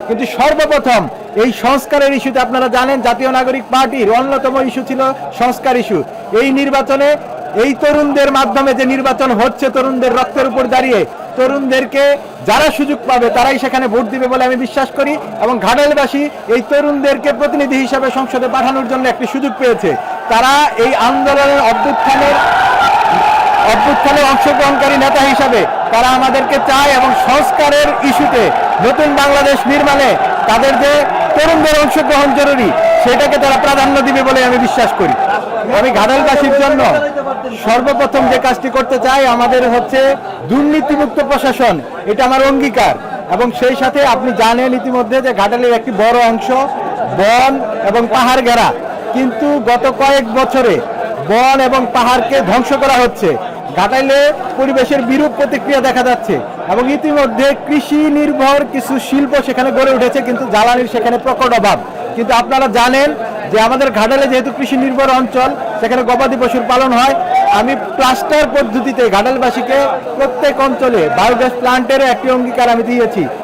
কিন্তু সর্বপ্রথম এই সংস্কারের ইস্যুতে আপনারা জানেন জাতীয় নাগরিক পার্টির অন্যতম ইস্যু ছিল সংস্কার ইস্যু। এই নির্বাচনে এই তরুণদের মাধ্যমে যে নির্বাচন হচ্ছে, তরুণদের রক্তের উপর দাঁড়িয়ে তরুণদেরকে যারা সুযোগ পাবে তারাই সেখানে ভোট দিবে বলে আমি বিশ্বাস করি। এবং ঘাটাইলবাসী এই তরুণদেরকে প্রতিনিধি হিসাবে সংসদে পাঠানোর জন্য একটি সুযোগ পেয়েছে। তারা এই আন্দোলনের অভ্যুত্থানে অংশগ্রহণকারী নেতা হিসাবে তারা আমাদেরকে চায় এবং সংস্কারের ইস্যুতে নতুন বাংলাদেশ নির্মাণে তাদের যে তরুণদের অংশগ্রহণ জরুরি সেটাকে তারা প্রাধান্য দিবে বলে আমি বিশ্বাস করি। আমি ঘাটাইলবাসীর জন্য সর্বপ্রথম যে কাজটি করতে চাই আমাদের হচ্ছে দুর্নীতিমুক্ত প্রশাসন, এটা আমার অঙ্গীকার। এবং সেই সাথে আপনি জানেন ইতিমধ্যে যে ঘাটাইলের একটি বড় অংশ বন এবং পাহাড় ঘেরা, কিন্তু গত কয়েক বছরে বন এবং পাহাড়কে ধ্বংস করা হচ্ছে। ঘাটাইলে পরিবেশের বিরূপ প্রতিক্রিয়া দেখা যাচ্ছে এবং ইতিমধ্যে কৃষি নির্ভর কিছু শিল্প সেখানে গড়ে উঠেছে, কিন্তু জ্বালানির সেখানে প্রকট অভাব। কিন্তু আপনারা জানেন যে আমাদের ঘাটাইলে যেহেতু কৃষি নির্ভর অঞ্চল, সেখানে গবাদি পশুর পালন হয়। আমি ক্লাস্টার পদ্ধতিতে ঘাটাইলবাসীকে প্রত্যেক অঞ্চলে বায়োগ্যাস প্লান্টের একটি অঙ্গীকার আমি দিয়েছি।